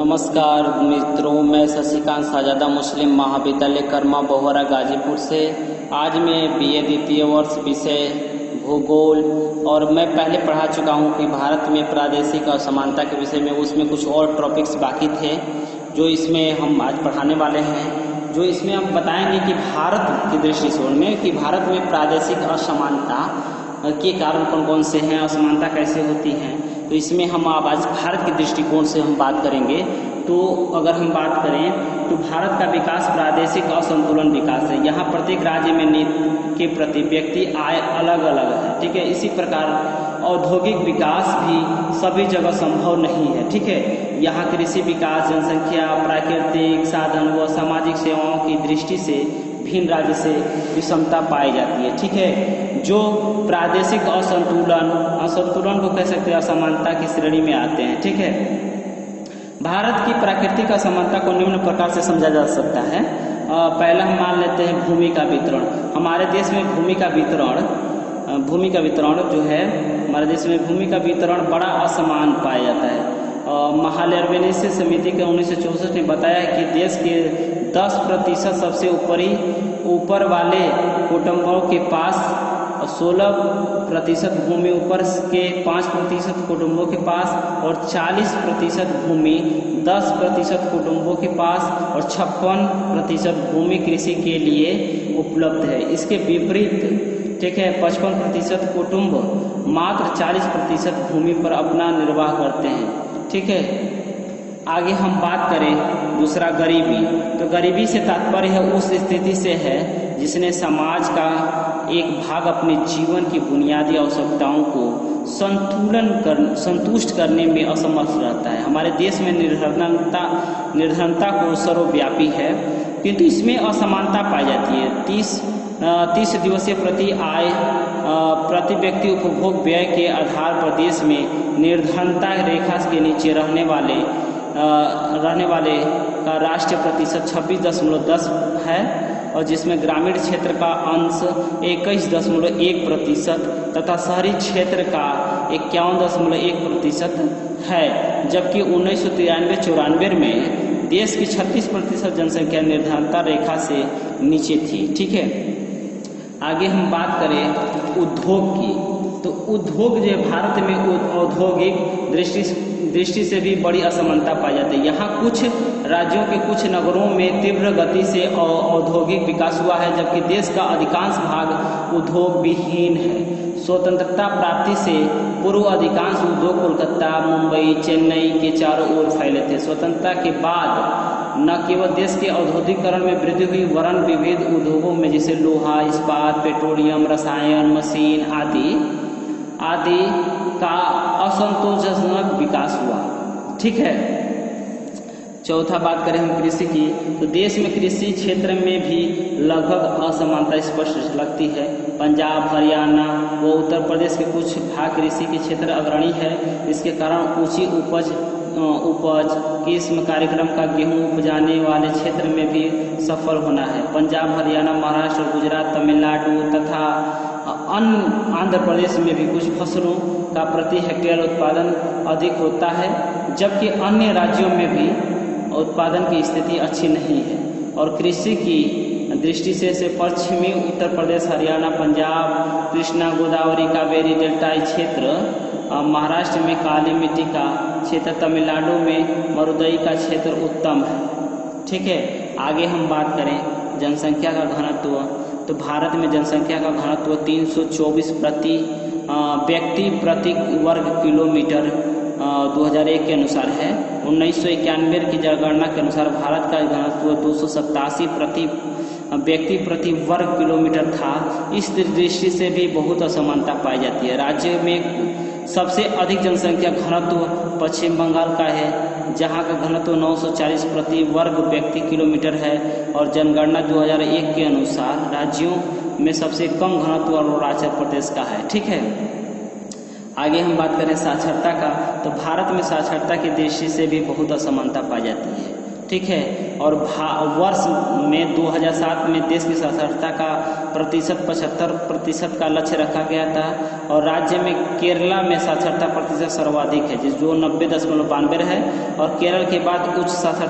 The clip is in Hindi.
नमस्कार मित्रों, मैं शशिकांत शाहजादा मुस्लिम महाविद्यालय कर्मा बोहरा गाजीपुर से। आज मैं बीए द्वितीय वर्ष विषय भूगोल और मैं पहले पढ़ा चुका हूं कि भारत में प्रादेशिक असमानता के विषय में। उसमें कुछ और टॉपिक्स बाकी थे जो इसमें हम आज पढ़ाने वाले हैं, जो इसमें हम बताएंगे कि भारत की दृष्टिकोण में कि भारत में प्रादेशिक असमानता के कारण कौन कौन से हैं, असमानता कैसे होती हैं। तो इसमें हम आज भारत के दृष्टिकोण से हम बात करेंगे। तो अगर हम बात करें तो भारत का विकास प्रादेशिक असंतुलन विकास है। यहाँ प्रत्येक राज्य में नीति के प्रति व्यक्ति आय अलग अलग है, ठीक है। इसी प्रकार औद्योगिक विकास भी सभी जगह संभव नहीं है, ठीक है। यहाँ कृषि विकास, जनसंख्या, प्राकृतिक साधन व सामाजिक सेवाओं की दृष्टि से भिन्न राज्य से विषमता पाई जाती है, ठीक है। जो प्रादेशिक असंतुलन को कह सकते हैं असमानता की श्रेणी में आते हैं, ठीक है। भारत की प्राकृतिक असमानता को निम्न प्रकार से समझा जा सकता है। पहला हम मान लेते हैं भूमि का वितरण। हमारे देश में भूमि का वितरण जो है, हमारे देश में भूमि का वितरण बड़ा असमान पाया जाता है। महालयवेनिसी समिति के 1964 ने बताया है कि देश के 10% सबसे ऊपर वाले कुटुंबों के पास, 16% भूमि ऊपर के 5% कुटुंबों के पास, और 40% भूमि 10% कुटुंबों के पास, और 56% भूमि कृषि के लिए उपलब्ध है। इसके विपरीत, ठीक है, 55% कुटुंब मात्र 40% भूमि पर अपना निर्वाह करते हैं, ठीक है। आगे हम बात करें दूसरा गरीबी। तो गरीबी से तात्पर्य है उस स्थिति से है जिसने समाज का एक भाग अपने जीवन की बुनियादी आवश्यकताओं को संतुष्ट करने में असमर्थ रहता है। हमारे देश में निर्धनता को सर्वव्यापी है, किंतु इसमें असमानता पाई जाती है। 30 दिवसीय प्रति आय प्रति व्यक्ति उपभोग व्यय के आधार पर देश में निर्धनता रेखा के नीचे रहने वाले का राष्ट्रीय प्रतिशत 26.10 है, और जिसमें ग्रामीण क्षेत्र का अंश 21.1% तथा शहरी क्षेत्र का 51.1% है। जबकि 1993-94 में देश की 36% जनसंख्या निर्धनता रेखा से नीचे थी, ठीक है। आगे हम बात करें उद्योग की। तो उद्योग जो भारत में औद्योगिक दृष्टि से भी बड़ी असमानता पाई जाती है। यहाँ कुछ राज्यों के कुछ नगरों में तीव्र गति से औद्योगिक विकास हुआ है, जबकि देश का अधिकांश भाग उद्योग विहीन है। स्वतंत्रता प्राप्ति से पूर्व अधिकांश उद्योग कोलकाता, मुंबई, चेन्नई के चारों ओर फैले थे। स्वतंत्रता के बाद न केवल देश के औद्योगिकरण में वृद्धि हुई, वरन विविध उद्योगों में जैसे लोहा, इस्पात, पेट्रोलियम, रसायन, मशीन आदि का असंतोषजनक विकास हुआ, ठीक है। चौथा बात करें हम कृषि की। तो देश में कृषि क्षेत्र में भी लगभग असमानता स्पष्ट लगती है। पंजाब, हरियाणा व उत्तर प्रदेश के कुछ भाग कृषि के क्षेत्र अग्रणी है। इसके कारण ऊंची उपज किस्म कार्यक्रम का गेहूं उपजाने वाले क्षेत्र में भी सफल होना है। पंजाब, हरियाणा, महाराष्ट्र, गुजरात, तमिलनाडु तथा आंध्र प्रदेश में भी कुछ फसलों का प्रति हेक्टेयर उत्पादन अधिक होता है, जबकि अन्य राज्यों में भी उत्पादन की स्थिति अच्छी नहीं है। और कृषि की दृष्टि से पश्चिमी उत्तर प्रदेश, हरियाणा, पंजाब, कृष्णा गोदावरी कावेरी डेल्टाई क्षेत्र, महाराष्ट्र में काली मिट्टी का क्षेत्र, तमिलनाडु में मरुदई का क्षेत्र उत्तम है, ठीक है। आगे हम बात करें जनसंख्या का घनत्व। तो भारत में जनसंख्या का घनत्व 324 व्यक्ति प्रति वर्ग किलोमीटर 2001 के अनुसार है। 1991 की जनगणना के अनुसार भारत का घनत्व 287 व्यक्ति प्रति वर्ग किलोमीटर था। इस दृष्टि से भी बहुत असमानता पाई जाती है। राज्य में सबसे अधिक जनसंख्या घनत्व पश्चिम बंगाल का है, जहां का घनत्व 940 प्रति वर्ग व्यक्ति किलोमीटर है, और जनगणना 2001 के अनुसार राज्यों में सबसे कम घनत्व अरुणाचल प्रदेश का है, ठीक है। आगे हम बात करें साक्षरता का। तो भारत में साक्षरता की दृष्टि से भी बहुत असमानता पाई जाती है, ठीक। ठीक है। और वर्ष में 2007 में देश की साक्षरता का प्रतिशत 75% का लक्ष्य रखा गया था। और राज्य में केरला में साक्षरता प्रतिशत सर्वाधिक है, जो 90.92 है। और केरल के बाद उच्च साक्षरता